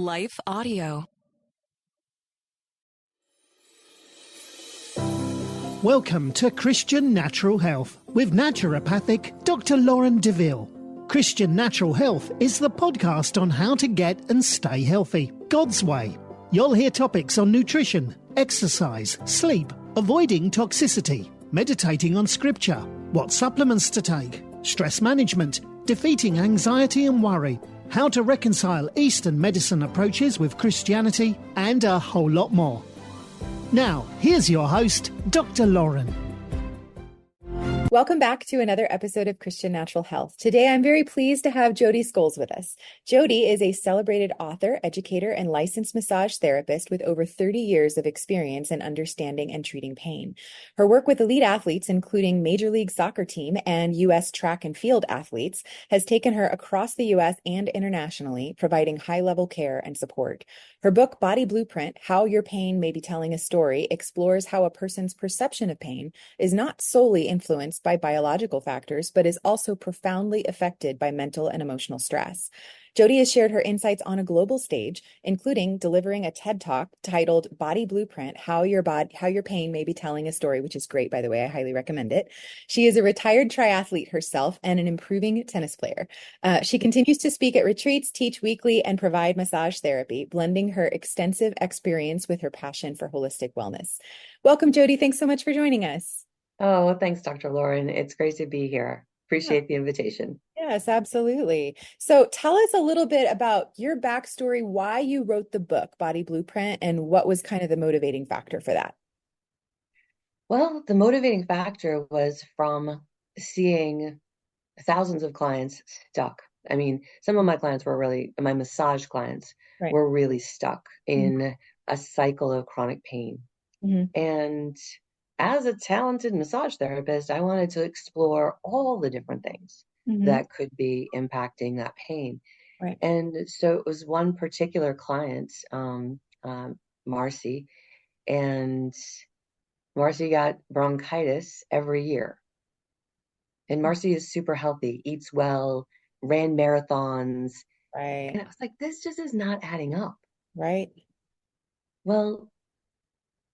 Life Audio. Welcome to Christian Natural Health with naturopathic Dr. Lauren DeVille. Christian Natural Health is the podcast on how to get and stay healthy, God's way. You'll hear topics on nutrition, exercise, sleep, avoiding toxicity, meditating on scripture, what supplements to take, stress management, defeating anxiety and worry, how to reconcile Eastern medicine approaches with Christianity, and a whole lot more. Now, here's your host, Dr. Lauren. Welcome back to another episode of Christian Natural Health. Today, I'm very pleased to have Jodi Scholes with us. Jodi is a celebrated author, educator, and licensed massage therapist with over 30 years of experience in understanding and treating pain. Her work with elite athletes, including Major League Soccer team and U.S. track and field athletes, has taken her across the U.S. and internationally, providing high-level care and support. Her book, Body Blueprint: How Your Pain May Be Telling a Story, explores how a person's perception of pain is not solely influenced by biological factors, but is also profoundly affected by mental and emotional stress. Jodi has shared her insights on a global stage, including delivering a TED Talk titled Body Blueprint: How Your Pain May Be Telling a Story, which is great, by the way. I highly recommend it. She is a retired triathlete herself and an improving tennis player. She continues to speak at retreats, teach weekly, and provide massage therapy, blending her extensive experience with her passion for holistic wellness. Welcome, Jodi. Thanks so much for joining us. Oh, thanks, Dr. Lauren. It's great to be here. Appreciate the invitation. Yes, absolutely. So tell us a little bit about your backstory, why you wrote the book, Body Blueprint, and what was kind of the motivating factor for that? Well, the motivating factor was from seeing thousands of clients stuck. I mean, some of my clients my massage clients were really stuck in a cycle of chronic pain. And as a talented massage therapist, I wanted to explore all the different things that could be impacting that pain. Right. And so it was one particular client, Marcy, and Marcy got bronchitis every year. And Marcy is super healthy, eats well, ran marathons. Right. And I was like, this just is not adding up. Right. Well,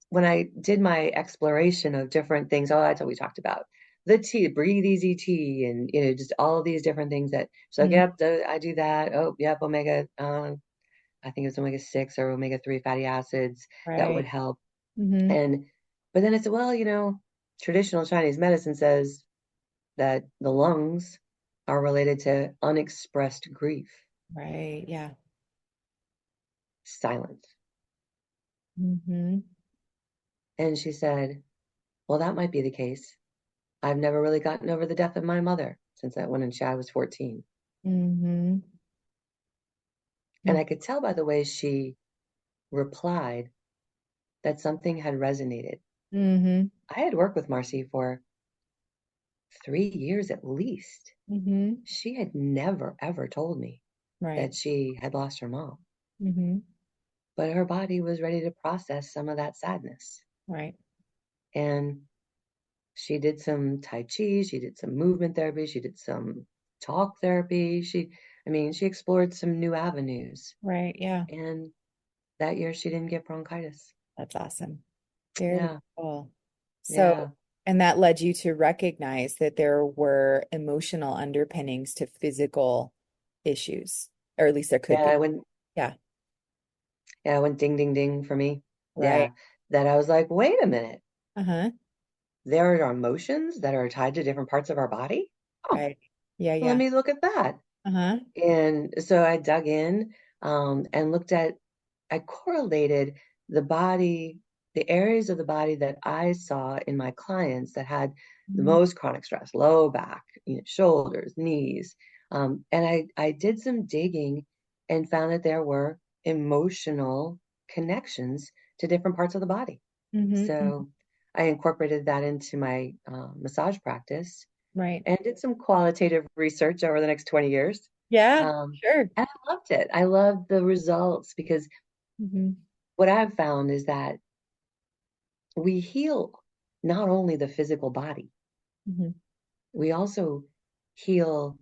when I did my exploration of different things, that's what we talked about. The tea, breathe easy tea, and just all these different things that so yep, I do that. Oh, yep, omega, I think it was omega-6 or omega-3 fatty acids that would help. But then I said, well, traditional Chinese medicine says that the lungs are related to unexpressed grief. Right. Yeah. Silence. And she said, well, that might be the case. I've never really gotten over the death of my mother since that when I was 14. And I could tell by the way she replied that something had resonated. I had worked with Marcy for 3 years at least. She had never, ever told me that she had lost her mom. But her body was ready to process some of that sadness. Right. And she did some Tai Chi, she did some movement therapy, she did some talk therapy. She explored some new avenues. Right. Yeah. And that year she didn't get bronchitis. That's awesome. Very cool. So, and that led you to recognize that there were emotional underpinnings to physical issues, or at least there could be. It went ding, ding, ding for me. Right. Yeah. That I was like, wait a minute. There are emotions that are tied to different parts of our body. Oh, right. Yeah. Let me look at that. And so I dug in and I correlated the areas of the body that I saw in my clients that had the most chronic stress, low back, shoulders, knees. And I did some digging and found that there were emotional connections to different parts of the body. So I incorporated that into my massage practice. Right. And did some qualitative research over the next 20 years. Yeah, sure. And I loved it. I loved the results because what I've found is that we heal not only the physical body, we also heal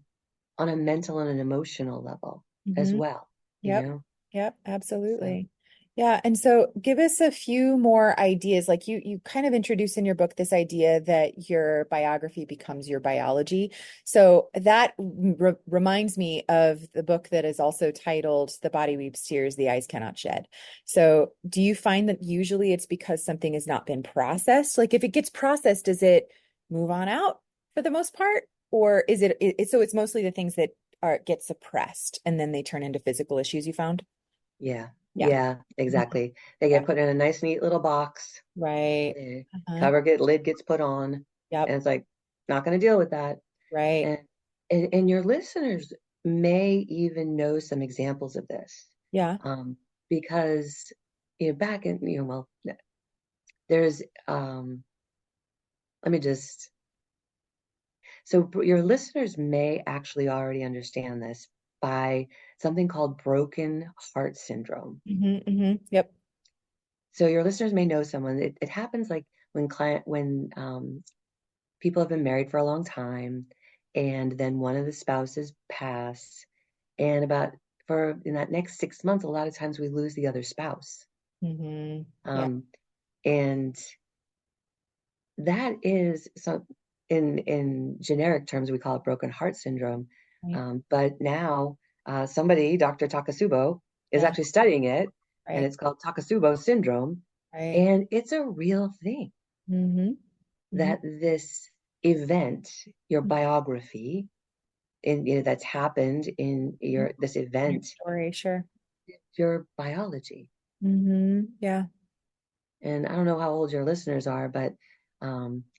on a mental and an emotional level as well. Yep. Yep, So, absolutely. Yeah, and so give us a few more ideas. Like you kind of introduce in your book this idea that your biography becomes your biology. So that reminds me of the book that is also titled The Body Weeps Tears, the Eyes Cannot Shed. So do you find that usually it's because something has not been processed? Like if it gets processed, does it move on out for the most part? Or is so it's mostly the things that are get suppressed and then they turn into physical issues you found? yeah, Yeah. yeah, Mhm. exactly. They Yeah. get put in a nice, neat little box. Right. The Uh-huh. lid gets put on, Yep. and it's like, not going to deal with that. Right. And, and your listeners may even know some examples of this, Yeah. um, because back in well, there's let me just so your listeners may actually already understand this by something called broken heart syndrome. Yep. So your listeners may know someone. It happens like when people have been married for a long time, and then one of the spouses pass, and about for in that next 6 months, a lot of times we lose the other spouse, Yeah. um, and that is some in generic terms we call it broken heart syndrome, Right. but now somebody, Dr. Takasubo, is Yeah. actually studying it, and Right. it's called Takasubo syndrome, Right. and it's a real thing Mm-hmm. Mm-hmm. that this event, your biography, that's happened in Mm-hmm. your this Your event, story, sure. your biology. Yeah. And I don't know how old your listeners are, but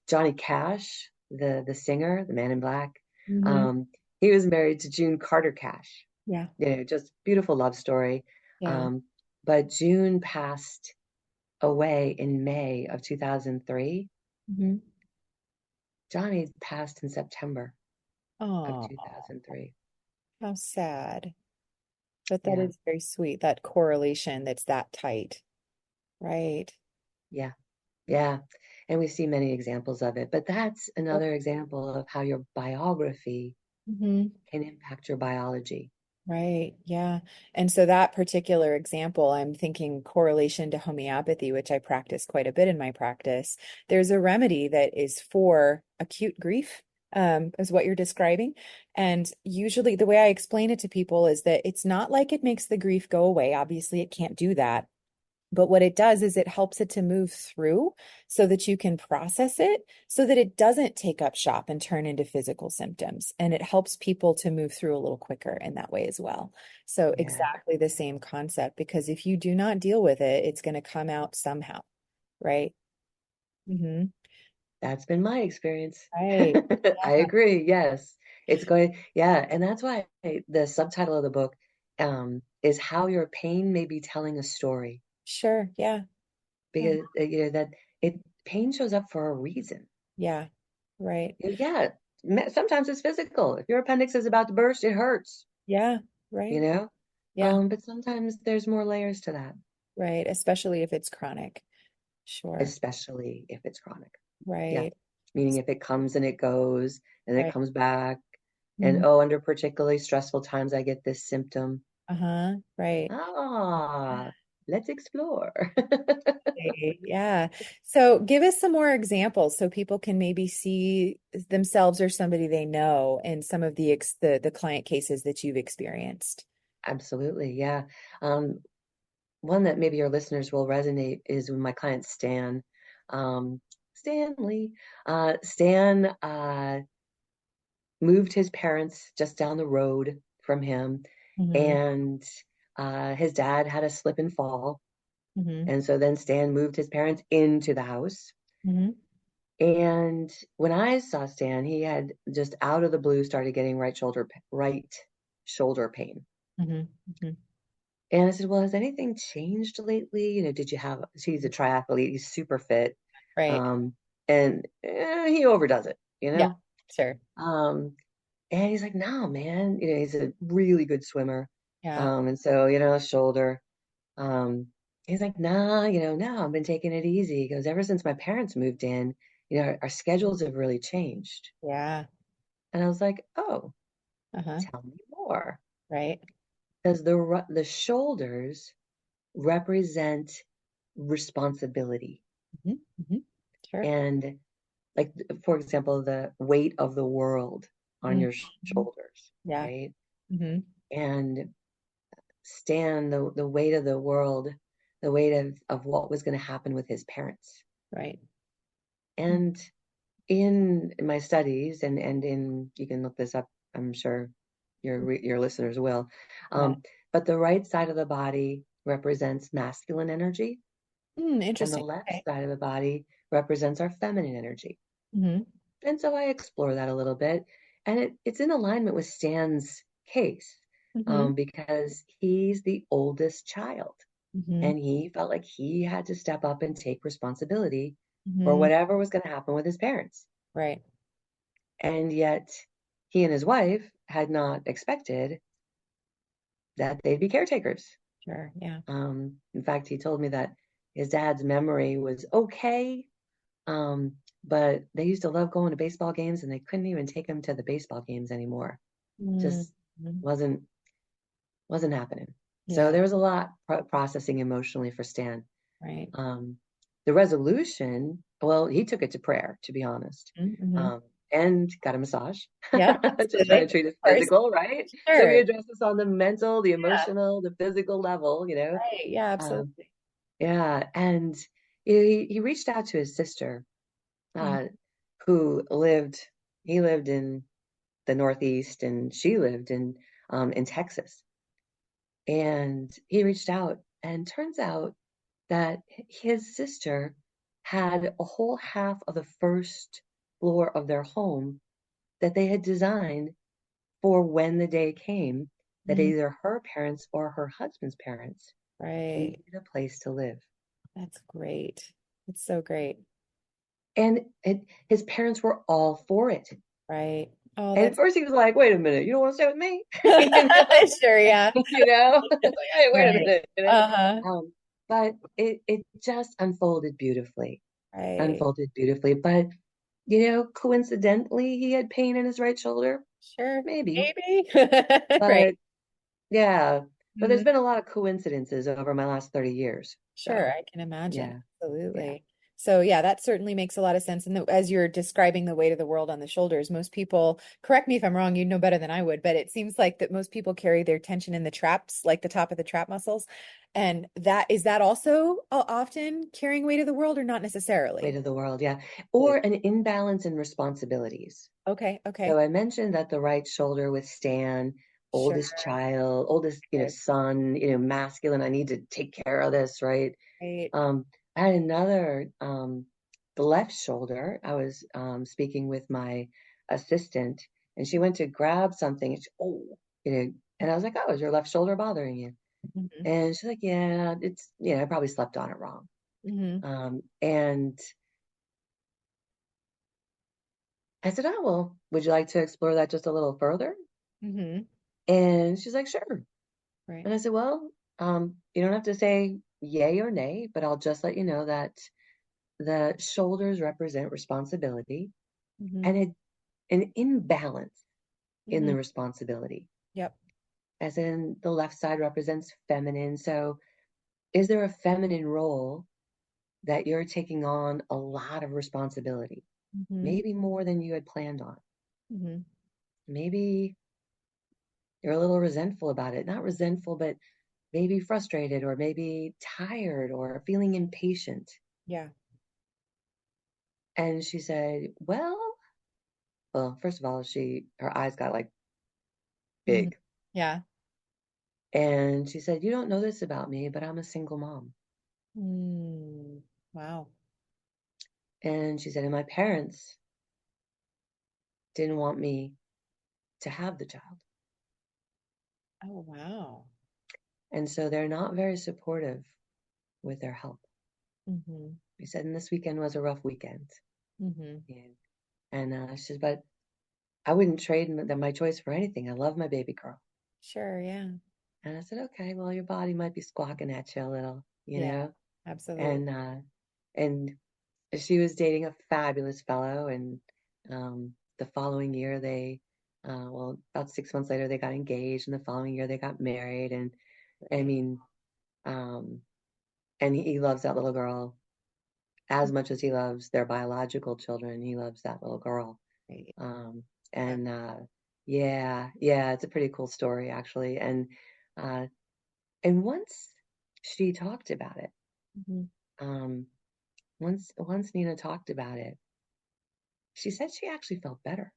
Johnny Cash, the singer, the Man in Black, Mm-hmm. um, he was married to June Carter Cash. Yeah. Just beautiful love story. Yeah. Um, but June passed away in May of 2003. Mm-hmm. Johnny passed in September of Oh, 2003. how sad. But that Yeah, is very sweet, that correlation that's that tight. Right. yeah, yeah. And we see many examples of it. But that's Yep. another example of how your biography Mm-hmm. can impact your biology. Right. Yeah. And so that particular example, I'm thinking correlation to homeopathy, which I practice quite a bit in my practice. There's a remedy that is for acute grief, is what you're describing. And usually the way I explain it to people is that it's not like it makes the grief go away. Obviously, it can't do that. But what it does is it helps it to move through so that you can process it so that it doesn't take up shop and turn into physical symptoms. And it helps people to move through a little quicker in that way as well. So, Yeah, exactly the same concept, because if you do not deal with it, it's going to come out somehow, right? Mm-hmm. that's been my experience. Right. I Yeah. agree. Yes. It's going, yeah. And that's why the subtitle of the book is How Your Pain May Be Telling a Story. Sure. Yeah. Yeah. Because, that it pain shows up for a reason. Yeah. Right. Yeah. Sometimes it's physical. If your appendix is about to burst, it hurts, Yeah. you Right. know? Yeah. But sometimes there's more layers to that, Right. Especially if it's chronic. Sure. especially if it's chronic. Yeah. Right. Meaning if it comes and it goes and it Right. comes back, and Mhm. oh, under particularly stressful times, I get this symptom. Uh-huh. Right. Ah, let's explore. Okay, yeah. So give us some more examples so people can maybe see themselves or somebody they know in some of the client cases that you've experienced. Absolutely, yeah. Um, One that maybe your listeners will resonate is when my client Stan, Stanley, Stan moved his parents just down the road from him, Hmm. and his dad had a slip and fall, Hmm. and so then Stan moved his parents into the house. Hmm. And when I saw Stan, he had just out of the blue started getting right shoulder pain. Hmm. Hmm. And I said, "Well, has anything changed lately? Did you have?" He's a triathlete; he's super fit, Right. um, and he overdoes it, Yeah, sure. And he's like, "No, man, he's a really good swimmer, Yeah. and so shoulder." Um, he's like, "Nah, no, I've been taking it easy." He goes, "Ever since my parents moved in, our schedules have really changed." Yeah. And I was like, "Oh, Uh-huh. tell me more." Right. because the shoulders represent responsibility. Sure. And like, for example, the weight of the world on your shoulders, Yeah. right? And Stan, the weight of the world, the weight of what was going to happen with his parents. Right. And in my studies, and in, you can look this up, I'm sure your listeners will, but the right side of the body represents masculine energy, and the Interesting. left Okay. side of the body represents our feminine energy. And so I explore that a little bit, and it's in alignment with Stan's case, because he's the oldest child, and he felt like he had to step up and take responsibility for whatever was going to happen with his parents. Right. And yet he and his wife had not expected that they'd be caretakers. Sure. Yeah. In fact, he told me that his dad's memory was okay, but they used to love going to baseball games, and they couldn't even take him to the baseball games anymore. Just wasn't happening. So Yeah. there was a lot processing emotionally for Stan. Right. The resolution, well, he took it to prayer, to be honest, and got a massage. Yeah. Just trying to treat it physical, right? Sure. So we address this on the mental, the emotional, the physical level, you know? Right. Yeah, absolutely. Yeah. And he reached out to his sister, who he lived in the Northeast, and she lived in Texas. And he reached out, and turns out that his sister had a whole half of the first floor of their home that they had designed for when the day came that either her parents or her husband's parents needed a place to live. That's great. It's so great. And his parents were all for it. Right. Oh, And at that's first he was like, wait a minute, you don't want to stay with me? You know? sure, yeah. You know? Like, hey, wait a Right. minute. You know? Uh-huh. But it just unfolded beautifully. Right. But, coincidentally, he had pain in his right shoulder. Sure. Maybe. Maybe. But Right. yeah, but there's been a lot of coincidences over my last 30 years. Sure, So, I can imagine. yeah. Absolutely. So yeah, that certainly makes a lot of sense. And as you're describing the weight of the world on the shoulders, most people, correct me if I'm wrong, you know better than I would, but it seems like that most people carry their tension in the traps, like the top of the trap muscles. And is that also often carrying weight of the world or not necessarily? Weight of the world, yeah. Or an imbalance in responsibilities. Okay, okay. So I mentioned that the right shoulder with Stan, Sure. oldest child, oldest, Right. son, masculine. I need to take care of this, right? Right. I had another, the left shoulder. I was speaking with my assistant, and she went to grab something, and and I was like, "Oh, is your left shoulder bothering you?" And she's like, "Yeah, it's, I probably slept on it wrong." And I said, "Oh, well, would you like to explore that just a little further?" And she's like, "Sure." Right. And I said, "Well, you don't have to say yay or nay, but I'll just let you know that the shoulders represent responsibility and an imbalance in the responsibility, Yep. as in the left side represents feminine. So is there a feminine role that you're taking on a lot of responsibility, maybe more than you had planned on? Maybe you're a little resentful about it. Not resentful, but maybe frustrated, or maybe tired, or feeling impatient." Yeah. And she said, well, first of all, her eyes got like big. Yeah. And she said, "You don't know this about me, but I'm a single mom." Wow. And she said, "And my parents didn't want me to have the child. Oh, wow. And so they're not very supportive with their help." She said, "And this weekend was a rough weekend." And she said, "But I wouldn't trade my choice for anything. I love my baby girl." Sure, yeah. And I said, "Okay, well, your body might be squawking at you a little, you Yeah, know?" absolutely. And she was dating a fabulous fellow, and the following year they Well, about 6 months later, they got engaged, and the following year they got married. And I mean, and he loves that little girl as much as he loves their biological children. He loves that little girl. Right. And yeah, it's a pretty cool story, actually. Uh, and once she talked about it, um, once Nina talked about it, she said she actually felt better.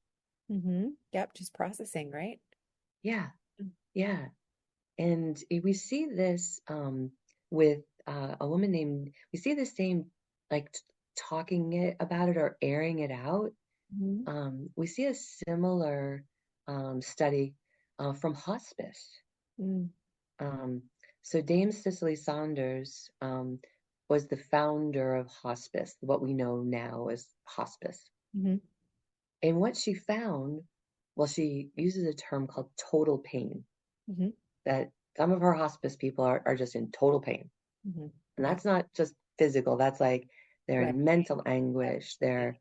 Yep, just processing, right? Yeah, yeah. And we see this with a woman named, we see the same, like talking about it or airing it out. We see a similar study from hospice. Um, so Dame Cicely Saunders was the founder of hospice, what we know now as hospice. And what she found, well, she uses a term called total pain, that some of her hospice people are just in total pain. And that's not just physical, that's like they're in mental anguish. They're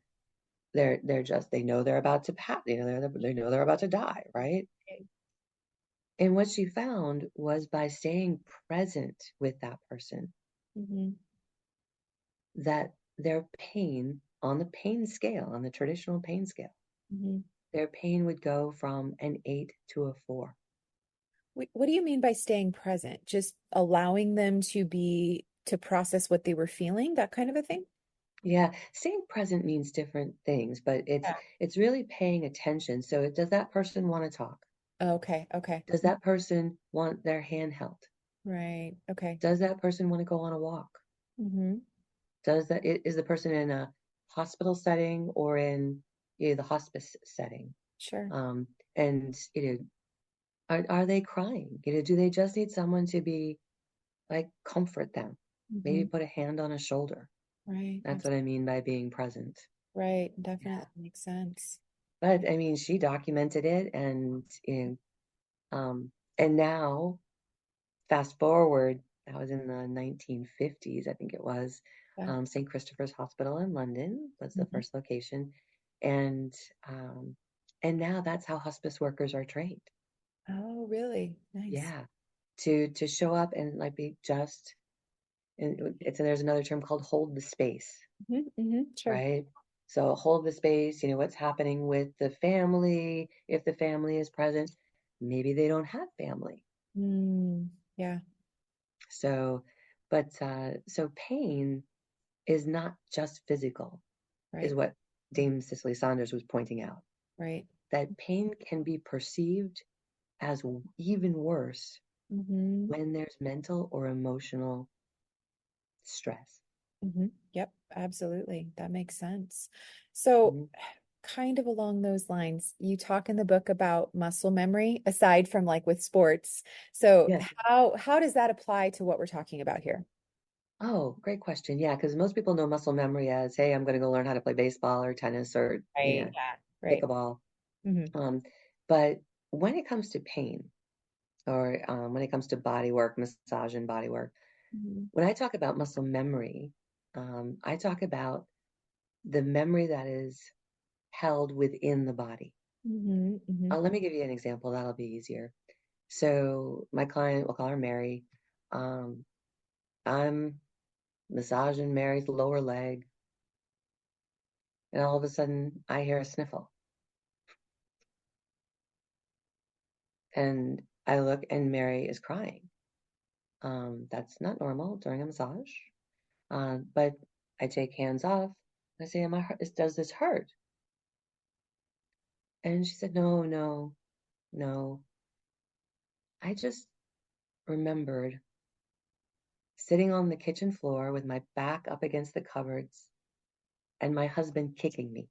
just, they know they're about to pass, they know they're about to die, right? And what she found was by staying present with that person, that their pain on the pain scale, on the traditional pain scale, their pain would go from an 8 to a 4. What do you mean by staying present? Just allowing them to process what they were feeling, that kind of a thing? Yeah, staying present means different things, but it's really paying attention. So does that person want to talk? Okay. Does that person want their hand held? Right. Okay. Does that person want to go on a walk? Is the person in a hospital setting or in the hospice setting? Sure. And are they crying? Do they just need someone to be like comfort them? Maybe put a hand on a shoulder. Right. That's what I mean by being present. Right. Definitely makes sense. But I mean, she documented it, and now fast forward, that was in the 1950s, I think it was. St. Christopher's Hospital in London was the first location, and now that's how hospice workers are trained. Oh, really? Nice. Yeah, to show up and like be just, and there's another term called hold the space, Sure. right? So hold the space. What's happening with the family, if the family is present. Maybe they don't have family. Yeah. So, but so pain is not just physical, is Right. what Dame Cicely Saunders was pointing out. Right. That pain can be perceived as even worse when there's mental or emotional stress. Yep, absolutely. That makes sense. So, kind of along those lines, you talk in the book about muscle memory, aside from like with sports. So, Yes. how does that apply to what we're talking about here? Oh, great question. Yeah, because most people know muscle memory as, hey, I'm going to go learn how to play baseball or tennis or Right. Yeah. Right. pickleball. But when it comes to pain, or when it comes to body work, massage and body work, when I talk about muscle memory, I talk about the memory that is held within the body. Let me give you an example. That'll be easier. So my client, we'll call her Mary. I'm massaging Mary's lower leg, and all of a sudden I hear a sniffle. And I look, and Mary is crying. That's not normal during a massage. But I take hands off. I say, does this hurt? And she said, no, no, no. I just remembered sitting on the kitchen floor with my back up against the cupboards and my husband kicking me.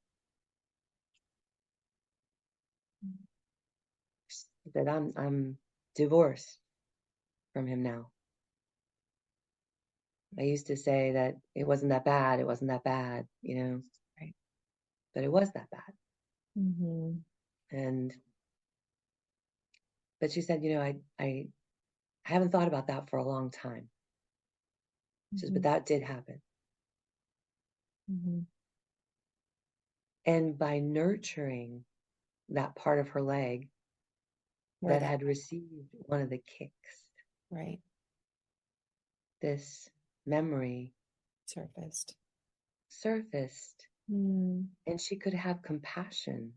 That I'm divorced from him now. I used to say that it wasn't that bad, Right. but it was that bad. And but she said, I haven't thought about that for a long time. She says, but that did happen. And by nurturing that part of her leg Where that that, had received one of the kicks. right, This memory surfaced. surfaced, Mm. and she could have compassion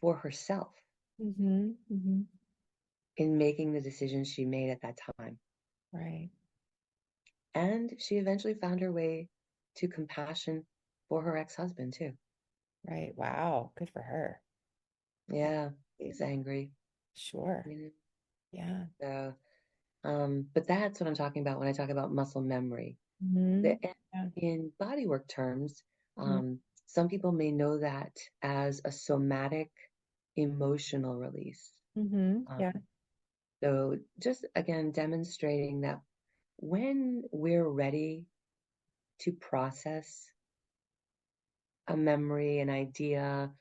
for herself Mm-hmm. Mm-hmm. in making the decisions she made at that time. Right. And she eventually found her way to compassion for her ex-husband too. Right. Wow. Good for her. Yeah, he's angry, Sure. you know. Yeah. So, but that's what I'm talking about when I talk about muscle memory. Mm-hmm. The, Yeah. in bodywork terms, Mm-hmm. some people may know that as a somatic emotional release. Mm-hmm. Um, Yeah. so just again, demonstrating that when we're ready to process a memory, an idea,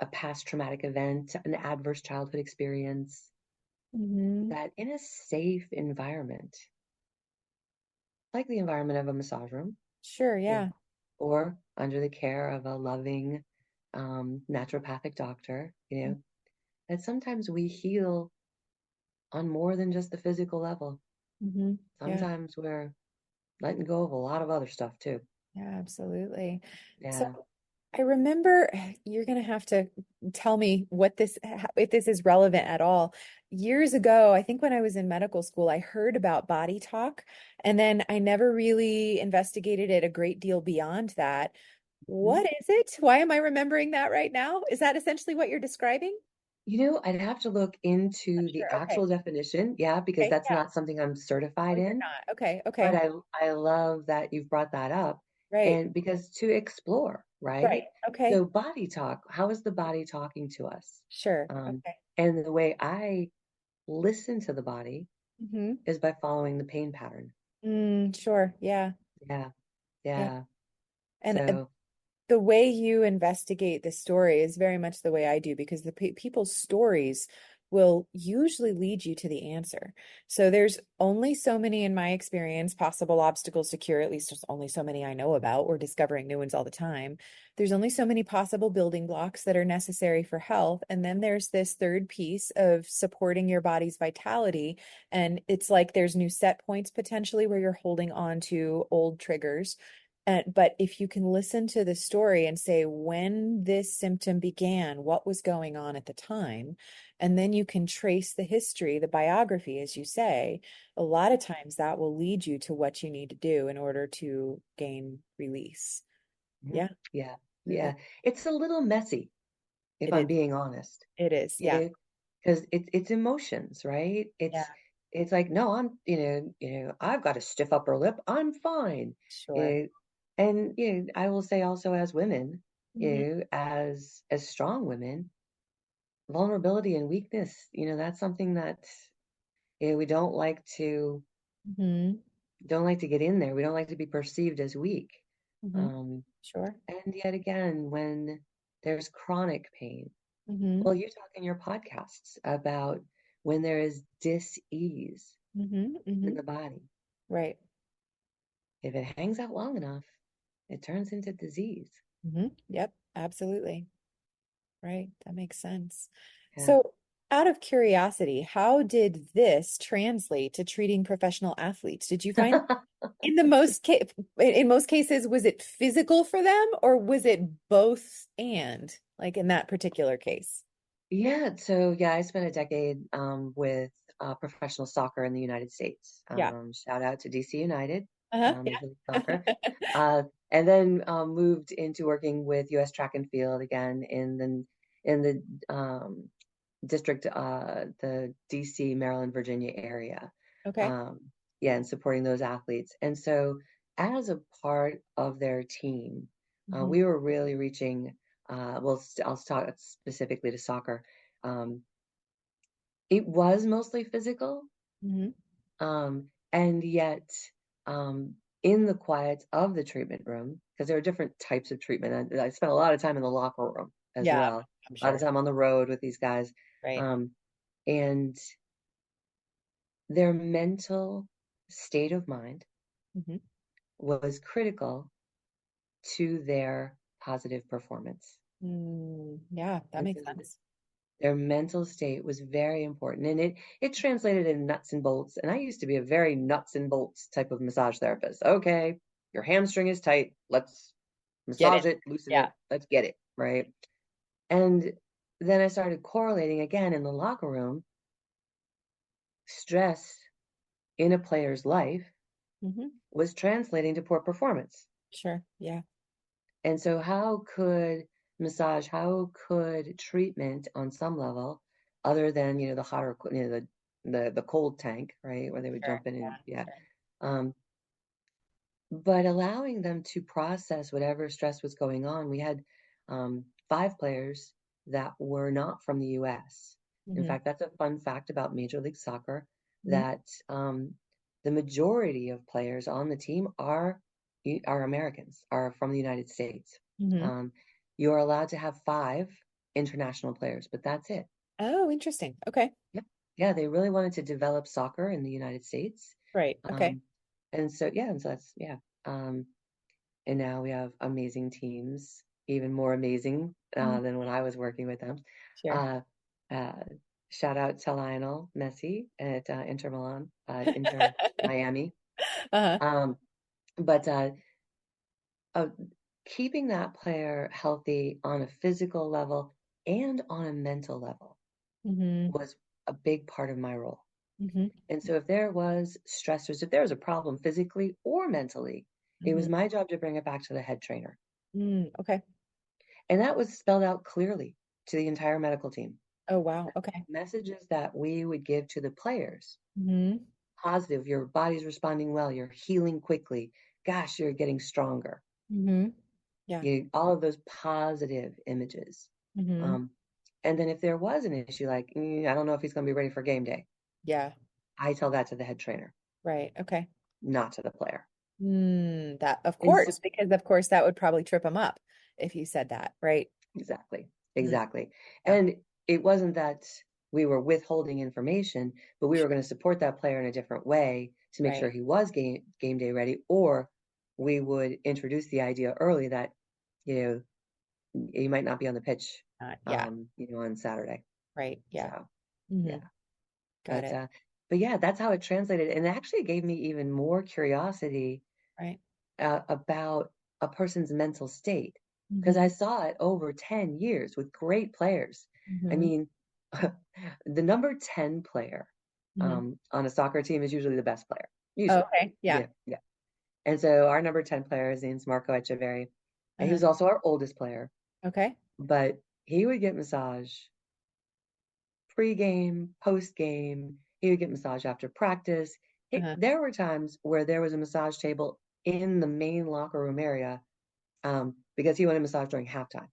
a past traumatic event, an adverse childhood experience, Mm-hmm. that in a safe environment, like the environment of a massage room, Sure. you know, Yeah. or under the care of a loving naturopathic doctor, that sometimes we heal on more than just the physical level. Mm-hmm. Yeah. Sometimes we're letting go of a lot of other stuff too. Yeah. Absolutely. So Yeah. I remember you're going to have to tell me what this, if this is relevant at all. Years ago, I think when I was in medical school, I heard about body talk, and then I never really investigated it a great deal beyond that. Mhm. What is it? Why am I remembering that right now? Is that essentially what you're describing? I'd have to look into the Sure. Okay. actual definition, yeah, because Okay. that's Yeah. not something I'm Oh, certified you're in. not. Okay. But Okay. I love that you've brought that up, Right. and because to explore, Right. right? Okay. So body talk, how is the body talking to us? Sure. Um, Okay. and the way I listen to the body Mm-hmm. is by following the pain pattern. Sure. Yeah. Yeah, Yeah. yeah. And So, the way you investigate the story is very much the way I do, because the people's stories will usually lead you to the answer. So there's only so many, in my experience, possible obstacles to cure. At least there's only so many I know about. We're discovering new ones all the time. There's only so many possible building blocks that are necessary for health. And then there's this third piece of supporting your body's vitality. And it's like there's new set points potentially where you're holding on to old triggers, but if you can listen to the story and say when this symptom began, what was going on at the time, and then you can trace the history, the biography, as you say, a lot of times that will lead you to what you need to do in order to gain release. mhm, Yeah, yeah, absolutely. yeah. It's a little messy, if It I'm is. being honest. It is. Yeah. Because it's emotions, right? Yeah. It's like, no, I've got a stiff upper lip, I'm fine. You Sure. know, and I will say also as women, Hmm. as strong women, vulnerability and weakness, that's something that we Hmm. don't like to get in there. We don't like to be perceived as weak. Hmm. Um, Sure. and yet again, when there's chronic pain, Hmm. well, you talk in your podcasts about when there is dis-ease Hmm. Hmm. in the body. Right. If it hangs out long enough, it turns into disease. Yep. Absolutely. Right. That makes sense. Yeah. So, out of curiosity, how did this translate to treating professional athletes? Did you find in the most ca in most cases, was it physical for them, or was it both and, like in that particular case? Yeah. So, yeah, I spent a decade with professional soccer in the United States. Yeah. Shout out to DC United, Uh-huh. Major League Soccer. Yeah. And then moved into working with U.S. track and field again in the district, the DC, Maryland, Virginia area. Okay. Um, yeah, and supporting those athletes. And so, as a part of their team, Hmm. we were really reaching. Well, I'll talk specifically to soccer. Um, it was mostly physical, Hmm. and yet, in the quiet of the treatment room, because there are different types of treatment. I spent a lot of time in the locker room as Yeah, well, I'm a lot of sure. time on the road with these guys. Right. Um, and their mental state of mind Hmm. was critical to their positive performance. Yeah, that And makes so sense. Their mental state was very important, and it translated in nuts and bolts. And I used to be a very nuts and bolts type of massage therapist. Okay, your hamstring is tight. Let's Get massage it. it, loosen Yeah. it. Let's get it, right? And then I started correlating again in the locker room. Stress in a player's life was translating to poor performance. Sure. Yeah. And so how could treatment on some level, other than, the hotter, the cold tank, right, where they would Sure. jump in and Sure. um, but allowing them to process whatever stress was going on. We had 5 players that were not from the US. In fact, that's a fun fact about Major League Soccer, that the majority of players on the team are Americans, are from the United States. You are allowed to have 5 international players, but that's it. Oh, interesting. Okay. Yeah, they really wanted to develop soccer in the United States. Right. Okay. And so that's Um, and now we have amazing teams, even more amazing than when I was working with them. Sure. Uh, uh, Shout out to Lionel Messi at Inter Milan, Inter Miami. But keeping that player healthy on a physical level and on a mental level was a big part of my role. And so if there was stressors, if there was a problem physically or mentally, it was my job to bring it back to the head trainer. Okay. And that was spelled out clearly to the entire medical team. Oh, wow. Okay. Messages that we would give to the players. Positive, your body's responding well, you're healing quickly. Gosh, you're getting stronger. Yeah. All of those positive images. And then if there was an issue, like, I don't know if he's going to be ready for game day. Yeah. I tell that to the head trainer. Right. Okay. Not to the player. That, of And course, because of course that would probably trip him up if you said that, right? Exactly. Yeah. And it wasn't that we were withholding information, but we were going to support that player in a different way to make sure he was game day ready, or we would introduce the idea early that, he might not be on the pitch, on Saturday. Right. Yeah. So, Got but, it. but yeah, that's how it translated. And it actually gave me even more curiosity Right. about a person's mental state, because I saw it over 10 years with great players. I mean, the number 10 player on a soccer team is usually the best player. Usually. Okay. Yeah. Yeah. And so our number 10 player, his name's Marco Echeverri. And he was also our oldest player. Okay. But he would get massage pre-game, post-game. He would get massage after practice. There were times where there was a massage table in the main locker room area, because he wanted a massage during halftime.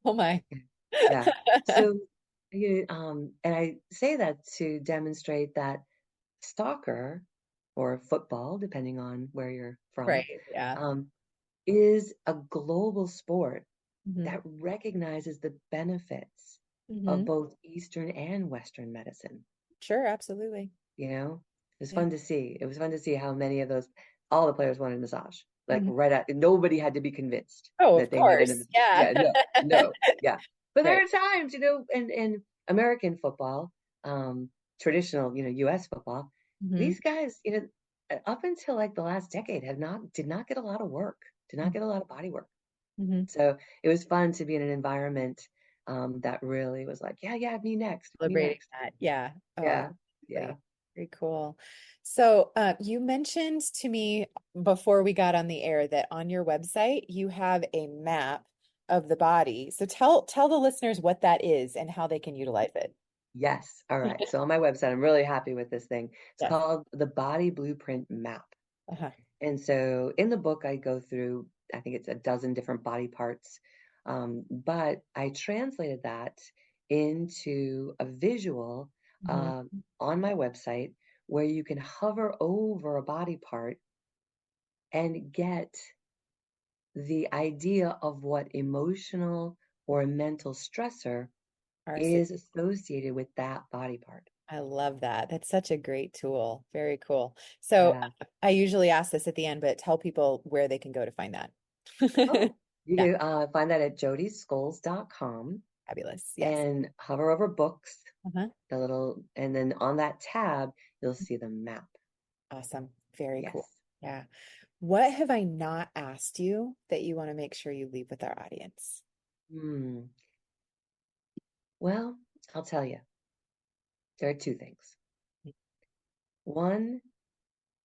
Oh my. Yeah. So, and I say that to demonstrate that soccer, or football, depending on where you're from, Right. Yeah. is a global sport that recognizes the benefits of both Eastern and Western medicine. Sure. Absolutely. It was fun to see. It was fun to see how many of all the players wanted massage. Like nobody had to be convinced that they course. needed Yeah. no. But there are times, in American football, traditional, US football, these guys, up until like the last decade did not get a lot of work, did not get a lot of body work. So it was fun to be in an environment that really was like, yeah, me next. Celebrating that. Yeah. Yeah. Very cool. So you mentioned to me before we got on the air that on your website you have a map of the body. So tell the listeners what that is and how they can utilize it. Yes. All right. So on my website, I'm really happy with this thing. It's called the Body Blueprint Map. And so in the book, I go through, I think it's a dozen different body parts. But I translated that into a visual on my website, where you can hover over a body part and get the idea of what emotional or mental stressor is associated with that body part. I love that. That's such a great tool. Very cool. So I usually ask this at the end, but tell people where they can go to find that. You can find that at jodischoles.com. Fabulous. Yes. And hover over books, Uh-huh. and then on that tab, you'll see the map. Awesome. Very Yes. cool. Yeah. What have I not asked you that you want to make sure you leave with our audience? Well, I'll tell you. There are two things. One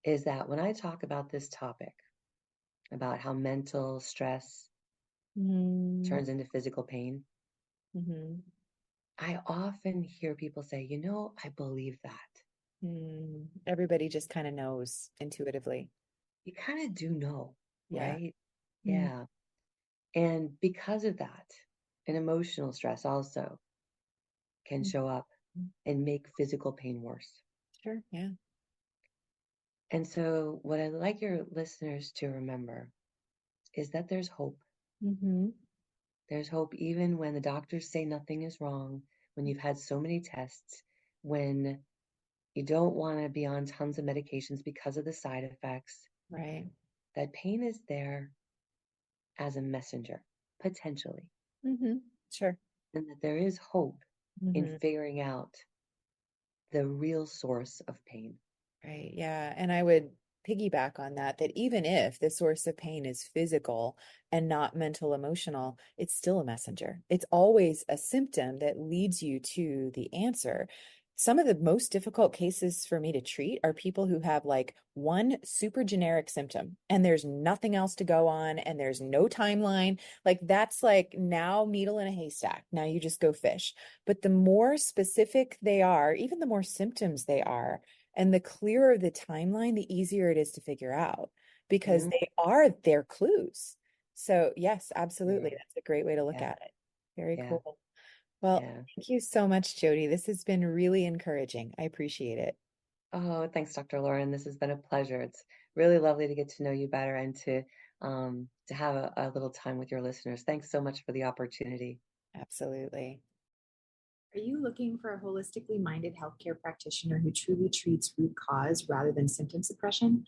is that when I talk about this topic, about how mental stress turns into physical pain, I often hear people say, I believe that. Everybody just kind of knows intuitively. You kind of do know, right? Mm. Yeah. And because of that, an emotional stress also can show up and make physical pain worse. Sure. Yeah. And so what I'd like your listeners to remember is that there's hope. There's hope even when the doctors say nothing is wrong, when you've had so many tests, when you don't want to be on tons of medications because of the side effects. Right. That pain is there as a messenger, potentially. Sure. And that there is hope in figuring out the real source of pain. Right. Yeah. And I would piggyback on that even if the source of pain is physical and not mental, emotional, it's still a messenger. It's always a symptom that leads you to the answer. Some of the most difficult cases for me to treat are people who have like one super generic symptom and there's nothing else to go on and there's no timeline. Like that's like now needle in a haystack. Now you just go fish. But the more specific they are, even the more symptoms they are, and the clearer the timeline, the easier it is to figure out because they are their clues. So yes, absolutely. That's a great way to look at it. Very cool. Well, thank you so much, Jodi. This has been really encouraging. I appreciate it. Oh, thanks, Dr. Lauren. This has been a pleasure. It's really lovely to get to know you better and to have a little time with your listeners. Thanks so much for the opportunity. Absolutely. Are you looking for a holistically minded healthcare practitioner who truly treats root cause rather than symptom suppression?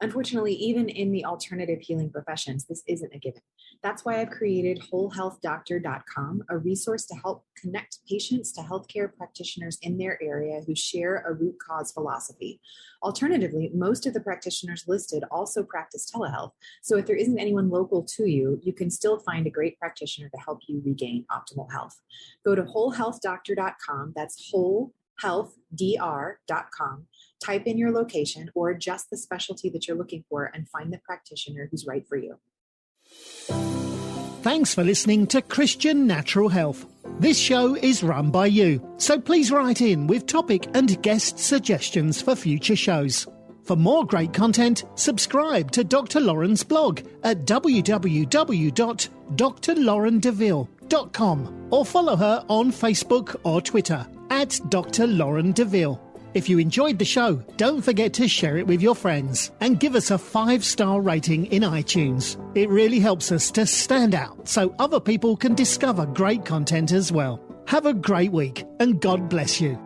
Unfortunately, even in the alternative healing professions, this isn't a given. That's why I've created wholehealthdoctor.com, a resource to help connect patients to healthcare practitioners in their area who share a root cause philosophy. Alternatively, most of the practitioners listed also practice telehealth. So if there isn't anyone local to you, you can still find a great practitioner to help you regain optimal health. Go to wholehealthdoctor.com. That's wholehealthdr.com. Type in your location or adjust the specialty that you're looking for and find the practitioner who's right for you. Thanks for listening to Christian Natural Health. This show is run by you, so please write in with topic and guest suggestions for future shows. For more great content, subscribe to Dr. Lauren's blog at www.drlaurendeville.com or follow her on Facebook or Twitter at Dr. Lauren DeVille. If you enjoyed the show, don't forget to share it with your friends and give us a 5-star rating in iTunes. It really helps us to stand out so other people can discover great content as well. Have a great week and God bless you.